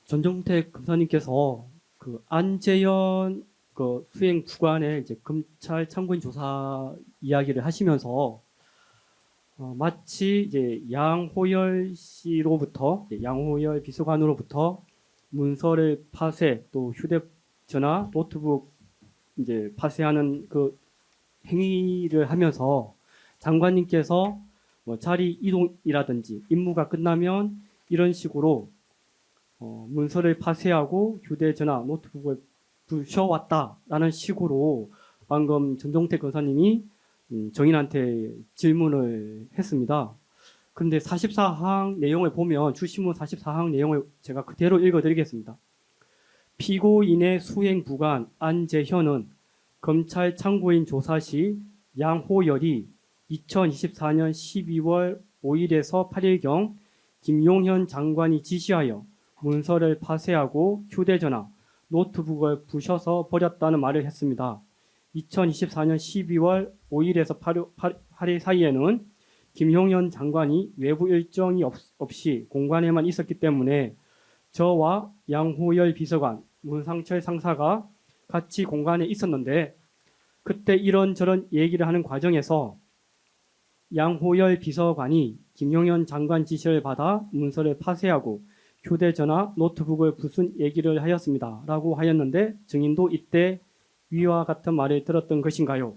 전정택 검사님께서 그 안재현 그 수행 부관의 이제 검찰 참고인 조사 이야기를 하시면서 마치 이제 양호열 씨로부터 양호열 비서관으로부터 문서를 파쇄 또 휴대전화 노트북 이제 파쇄하는 그 행위를 하면서 장관님께서 뭐 자리 이동이라든지 임무가 끝나면 이런 식으로 문서를 파쇄하고 휴대전화 노트북을 부셔왔다라는 식으로 방금 전종택 검사님이 정인한테 질문을 했습니다. 그런데 44항 내용을 보면 주신문 44항 내용을 제가 그대로 읽어드리겠습니다. 피고인의 수행 부관 안재현은 검찰 참고인 조사 시 양호열이 2024년 12월 5일에서 8일경 김용현 장관이 지시하여 문서를 파쇄하고 휴대전화, 노트북을 부셔서 버렸다는 말을 했습니다. 2024년 12월 5일에서 8일 사이에는 김용현 장관이 외부 일정이 없이 공관에만 있었기 때문에 저와 양호열 비서관, 문상철 상사가 같이 공관에 있었는데 그때 이런저런 얘기를 하는 과정에서 양호열 비서관이 김용현 장관 지시를 받아 문서를 파쇄하고 휴대전화, 노트북을 부순 얘기를 하였습니다. 라고 하였는데 증인도 이때 위와 같은 말을 들었던 것인가요?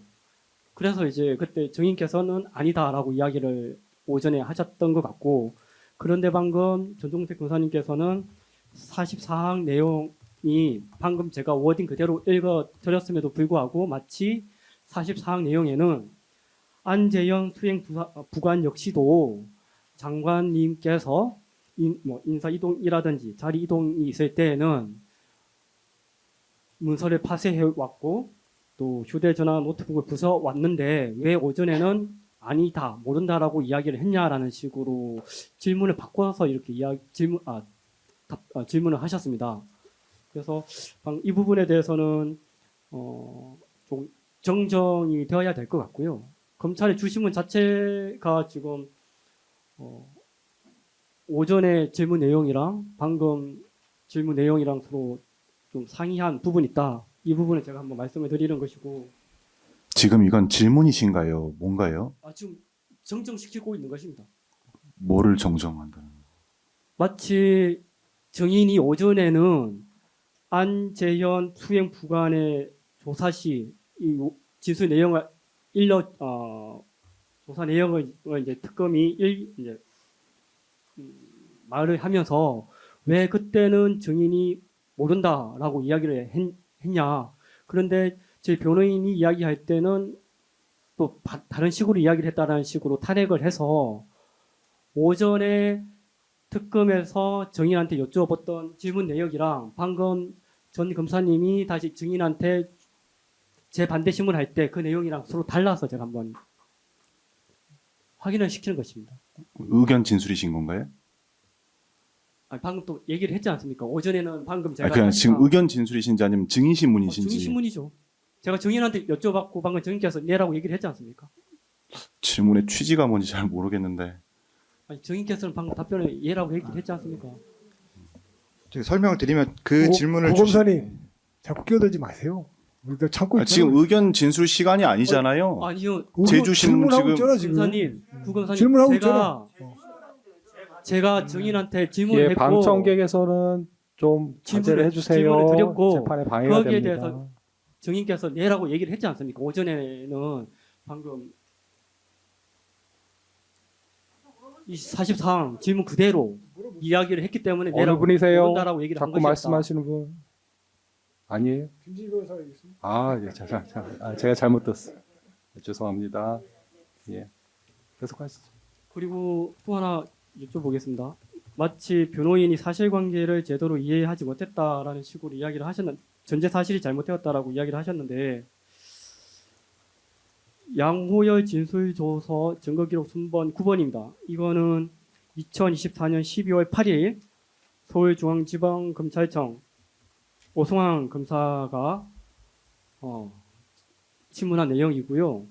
그래서 이제 그때 증인께서는 아니다라고 이야기를 오전에 하셨던 것 같고 그런데 방금 전종택 검사님께서는 44항 내용이 방금 제가 워딩 그대로 읽어드렸음에도 불구하고 마치 44항 내용에는 안재현 수행 부관 역시도 장관님께서 인사 이동이라든지 자리 이동이 있을 때에는 문서를 파쇄해 왔고 또 휴대전화 노트북을 부숴 왔는데 왜 오전에는 아니다 모른다라고 이야기를 했냐라는 식으로 질문을 바꿔서 이렇게 질문을 하셨습니다. 그래서 이 부분에 대해서는 좀 정정이 되어야 될 것 같고요. 검찰의 주신문 자체가 지금 오전에 질문 내용이랑 방금 질문 내용이랑 서로 좀 상이한 부분이 있다. 이 부분을 제가 한번 말씀을 드리는 것이고 지금 이건 질문이신가요? 뭔가요? 지금 정정시키고 있는 것입니다. 뭐를 정정한다는 거예요? 마치 증인이 오전에는 안재현 수행 부관의 조사 시 이 진술 내용을 조사 내용을 이제 특검이 이제 말을 하면서 왜 그때는 증인이 모른다라고 이야기를 했냐. 그런데 제 변호인이 이야기할 때는 또 다른 식으로 이야기를 했다라는 식으로 탄핵을 해서 오전에 특검에서 증인한테 여쭈어봤던 질문 내역이랑 방금 전 검사님이 다시 증인한테 재반대 신문할 때 그 내용이랑 서로 달라서 제가 한번 확인을 시키는 것입니다. 의견 진술이신 건가요? 아니, 방금 또 얘기를 했지 않습니까? 오전에는 방금 제가 그냥 지금 하니까 의견 진술이신지 아니면 증인 신문이신지. 증인 신문이죠. 제가 증인한테 여쭤봤고 방금 증인께서 내라고 얘기를 했지 않습니까? 질문의 취지가 뭔지 잘 모르겠는데. 아니, 증인께서는 방금 답변을 예라고 얘기를 했지 않습니까? 제가 설명을 드리면 그 질문을 고검사님 자꾸 끼어들지 마세요. 우리가 참고 있잖아요. 지금 의견 진술 시간이 아니잖아요. 아니요, 제주 신문 질문하고 지금- 있잖아, 지금. 검사님, 부검사님, 질문하고 제가 증인한테 질문을 예, 했고 방청객에서는 좀 자제를 해주세요. 질문을 드렸고 재판에 방해가 거기에 됩니다. 대해서 증인께서 내라고 얘기를 했지 않습니까? 오전에는 방금 이 44항 질문 그대로 이야기를 했기 때문에 어느 내라고 분이세요? 모른다라고 얘기를 한 자꾸 것이었다. 말씀하시는 분 아니에요? 김진희 변호사가 있습니다. 아, 예, 제가 잘못 들었어요. 죄송합니다. 예, 계속하시죠. 그리고 또 하나 여쭤보겠습니다. 마치 변호인이 사실관계를 제대로 이해하지 못했다라는 식으로 이야기를 하셨는, 전제 사실이 잘못되었다라고 이야기를 하셨는데 양호열 진술조서 증거기록 순번 9번입니다. 이거는 2024년 12월 8일 서울중앙지방검찰청 오승환 검사가 신문한 내용이고요.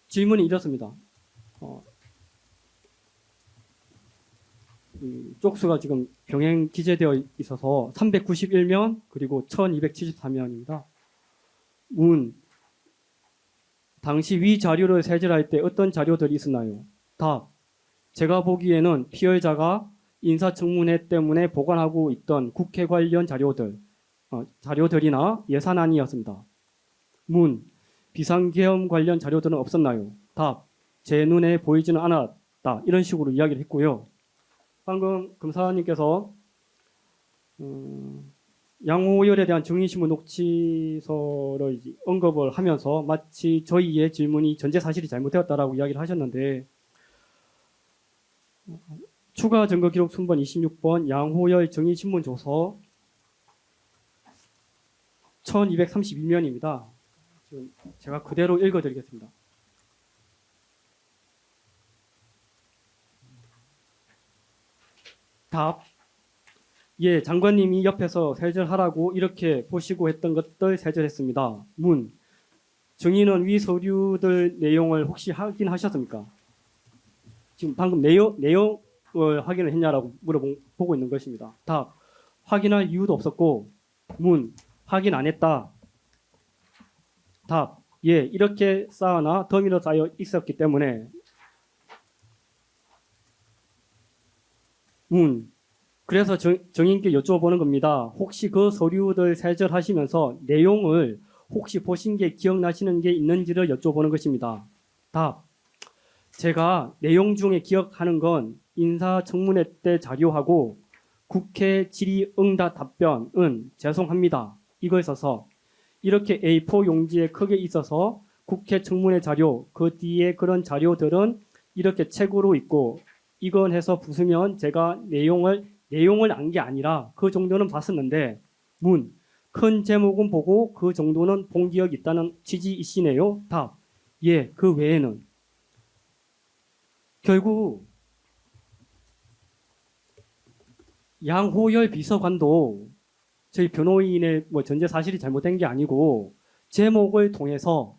질문이 이렇습니다. 쪽수가 지금 병행 기재되어 있어서 391면 그리고 1274면입니다. 문. 당시 위 자료를 세절할 때 어떤 자료들이 있었나요? 답. 제가 보기에는 피해자가 인사청문회 때문에 보관하고 있던 국회 관련 자료들이나 예산안이었습니다. 문. 비상계엄 관련 자료들은 없었나요? 답. 제 눈에 보이지는 않았다. 이런 식으로 이야기를 했고요. 방금 검사님께서 양호열에 대한 증인신문 녹취서를 언급을 하면서 마치 저희의 질문이 전제 사실이 잘못되었다라고 이야기를 하셨는데 추가 증거 기록 순번 26번 양호열 증인신문 조서 1232면입니다. 지금 제가 그대로 읽어드리겠습니다. 답. 예, 장관님이 옆에서 세절하라고 이렇게 보시고 했던 것들 세절했습니다. 문. 증인은 위 서류들 내용을 혹시 확인하셨습니까? 지금 방금 내용을 확인을 했냐라고 물어보고 있는 것입니다. 답. 확인할 이유도 없었고. 문. 확인 안 했다. 답. 예, 이렇게 쌓아나 더미로 쌓여 있었기 때문에. 문. 그래서 정인께 여쭤보는 겁니다. 혹시 그 서류들 세절하시면서 내용을 혹시 보신 게 기억나시는 게 있는지를 여쭤보는 것입니다. 답. 제가 내용 중에 기억하는 건 인사청문회 때 자료하고 국회 질의응답 답변은 죄송합니다. 이거 있어서 이렇게 A4 용지에 크게 있어서 국회 청문회 자료 그 뒤에 그런 자료들은 이렇게 책으로 있고 이건 해서 부수면 제가 내용을 안 게 아니라 그 정도는 봤었는데 문. 큰 제목은 보고 그 정도는 본 기억이 있다는 취지이시네요. 답. 예, 그 외에는. 결국 양호열 비서관도 저희 변호인의 전제 사실이 잘못된 게 아니고 제목을 통해서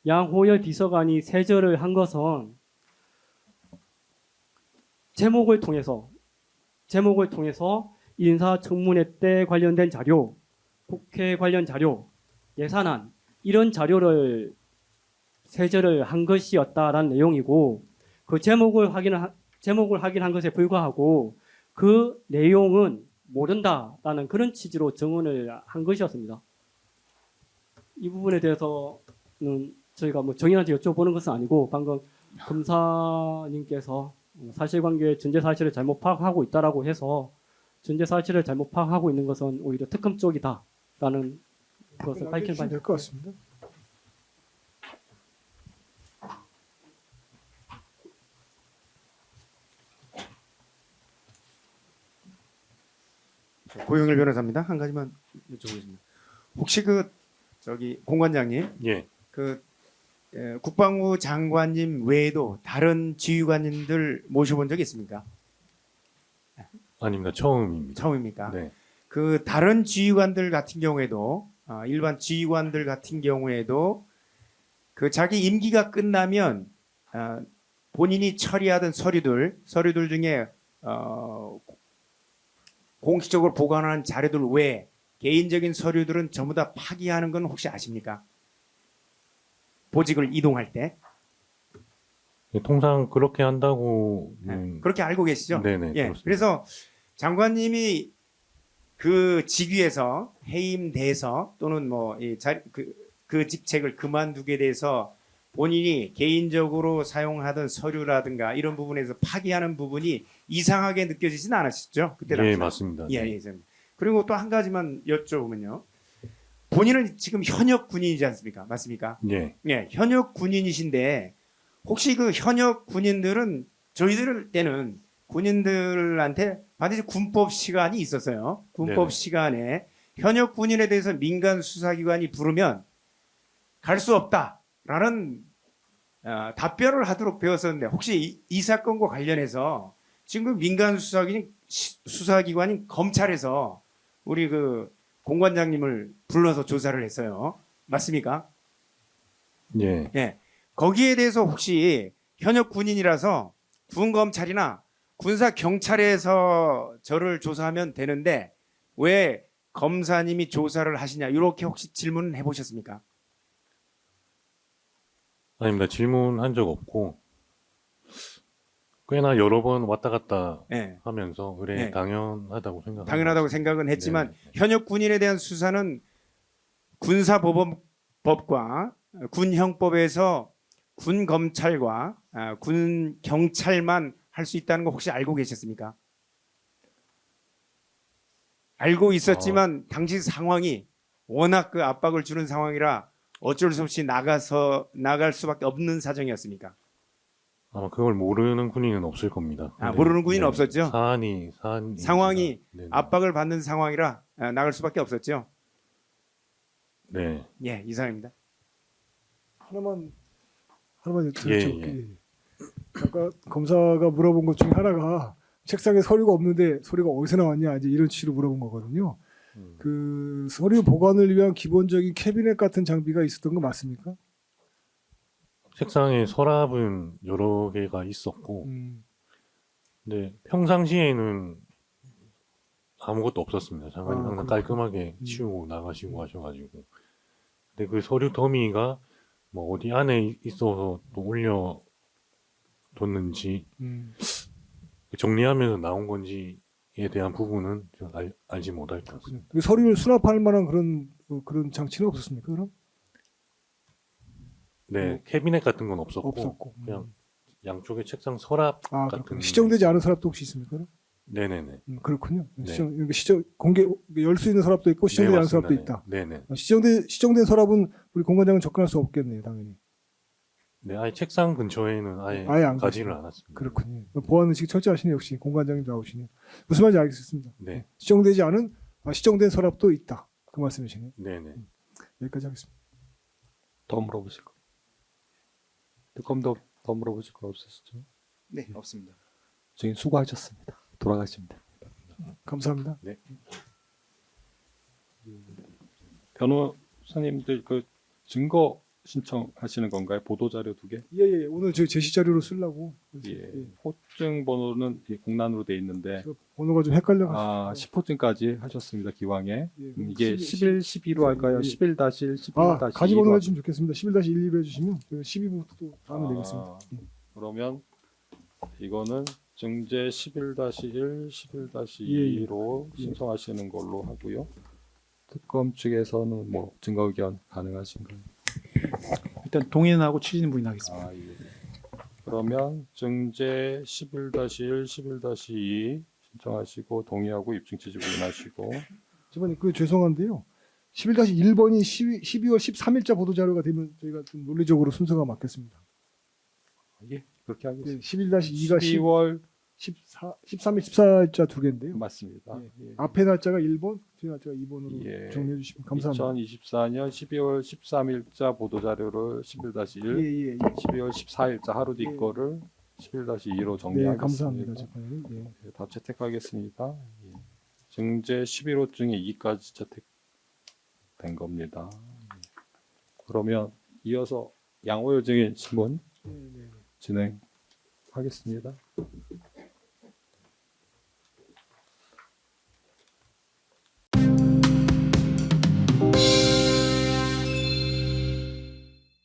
양호열 비서관이 세절을 한 것은 제목을 통해서 인사청문회 때 관련된 자료, 국회 관련 자료, 예산안 이런 자료를 세절을 한 것이었다라는 내용이고 그 제목을 확인한 것에 불과하고 그 내용은 모른다라는 그런 취지로 증언을 한 것이었습니다. 이 부분에 대해서는 저희가 정인한테 여쭤보는 것은 아니고 방금 검사님께서 사실관계 전제 사실을 잘못 파악하고 있다라고 해서 전제 사실을 잘못 파악하고 있는 것은 오히려 특검 쪽이다라는 것을 밝힐 바 될것 같습니다. 고영일 변호사입니다. 한 가지만 여쭤보겠습니다. 혹시 저기 공관장님 예. 국방부 장관님 외에도 다른 지휘관님들 모셔본 적 있습니까? 아닙니다. 처음입니다. 처음입니까? 네. 다른 지휘관들 같은 경우에도 일반 지휘관들 같은 경우에도 자기 임기가 끝나면 본인이 처리하던 서류들 중에 공식적으로 보관하는 자료들 외에 개인적인 서류들은 전부 다 파기하는 건 혹시 아십니까? 보직을 이동할 때 통상 그렇게 한다고 그렇게 알고 계시죠? 네네. 예. 그렇습니다. 그래서 장관님이 직위에서 해임돼서 또는 그 직책을 그만두게 돼서 본인이 개인적으로 사용하던 서류라든가 이런 부분에서 파기하는 부분이 이상하게 느껴지진 않으셨죠? 그때 당시. 예, 맞습니다. 예, 네. 예. 그리고 또 한 가지만 여쭤보면요. 본인은 지금 현역 군인이지 않습니까? 맞습니까? 예. 예, 현역 군인이신데 혹시 현역 군인들은 저희들 때는 군인들한테 반드시 군법 시간이 있었어요. 군법 네네. 시간에 현역 군인에 대해서 민간 수사기관이 부르면 갈 수 없다라는 답변을 하도록 배웠었는데 혹시 이 사건과 관련해서 지금 민간 수사기관인 검찰에서 우리 공관장님을 불러서 조사를 했어요. 맞습니까? 예. 예. 거기에 대해서 혹시 현역 군인이라서 군검찰이나 군사경찰에서 저를 조사하면 되는데 왜 검사님이 조사를 하시냐 이렇게 혹시 질문을 해보셨습니까? 아닙니다. 질문한 적 없고 꽤나 여러 번 왔다 갔다 예. 하면서 그래 네. 당연하다고 생각합니다. 당연하다고 생각은 했지만 네네. 현역 군인에 대한 수사는 군사법과 군형법에서 군검찰과 군경찰만 할 수 있다는 거 혹시 알고 계셨습니까? 알고 있었지만 당시 상황이 워낙 압박을 주는 상황이라 어쩔 수 없이 나갈 수밖에 없는 사정이었습니까? 아마 그걸 모르는 군인은 없을 겁니다. 근데 모르는 군인은 네, 없었죠? 상황이 상황이 압박을 받는 상황이라 나갈 수밖에 없었죠. 네. 예, 이상입니다. 하나만 여쭤볼게요. 예. 아까 검사가 물어본 것 중에 하나가 책상에 서류가 없는데 서류가 어디서 나왔냐 이제 이런 취지로 물어본 거거든요. 그 서류 보관을 위한 기본적인 캐비넷 같은 장비가 있었던 거 맞습니까? 책상에 서랍은 여러 개가 있었고 근데 평상시에는 아무것도 없었습니다. 장관님 항상 그렇구나. 깔끔하게 치우고 나가시고 하셔가지고 근데 그 서류 더미가 뭐 어디 안에 있어서 또 올려뒀는지 정리하면서 나온 건지에 대한 부분은 좀 알지 못할 것 같습니다. 그 서류를 수납할 만한 그런 장치는 없었습니까? 그럼 네, 캐비넷 같은 건 없었고 그냥 양쪽에 책상 서랍 같은 그렇군요. 시정되지 않은 서랍도 혹시 있습니까? 그럼? 네네네. 그렇군요. 네. 시정 공개 열 수 있는 서랍도 있고 시정되지 않은 맞습니다. 서랍도 있다. 네네. 시정된 서랍은 우리 공관장은 접근할 수 없겠네요, 당연히. 네, 아예 책상 근처에는 아예 안 가지를 가시고. 않았습니다. 그렇군요. 보안 의식 철저하시네 역시 공관장님 나오시네요. 무슨 말인지 알겠습니다. 네, 시정되지 않은 시정된 서랍도 있다. 그 말씀이시네요. 네네. 여기까지 하겠습니다. 더 물어보실 거. 특검도 더 물어보실 거 없으시죠? 네, 없습니다. 증인 수고하셨습니다. 돌아가십니다. 감사합니다. 변호사님들 증거 신청하시는 건가요? 보도자료 2개? 예. 오늘 저 제시 자료로 쓰려고. 예. 호증 번호는 공란으로 돼 있는데 저 번호가 좀 헷갈려가지고. 10호증까지 하셨습니다. 기왕에. 예, 이게 11, 11-12로 할까요? 예. 11-1, 11-2. 가지 번호 해주시면 좋겠습니다. 11-12 해주시면 12부터 또 하면 되겠습니다. 그러면 이거는 증제 11-1, 11-2로 예. 신청하시는 걸로 하고요. 특검 측에서는 뭐 증거 의견 가능하신가요? 일단 동의하고 취지는 부인하겠습니다. 예. 그러면 증제 11-1, 11-2 신청하시고 동의하고 입증 취지 부인하시고 저번에 죄송한데요. 11-1번이 12월 13일자 보도자료가 되면 저희가 좀 논리적으로 순서가 맞겠습니다. 예, 그렇게 하겠습니다. 11-2가 12월 13일, 14일자 두 개인데요. 맞습니다. 예. 앞에 날짜가 1번, 뒤에 날짜가 2번으로 예. 정리해 주시면 감사합니다. 2024년 12월 13일자 보도자료를 11-1, 예. 12월 14일자 하루 뒤 예. 거를 11-2로 네, 정리하겠습니다. 감사합니다, 재판장님. 예. 예, 다 채택하겠습니다. 예. 증제 11호 중에 2까지 채택된 겁니다. 예. 그러면 이어서 양호효 증인 신문 네. 진행하겠습니다.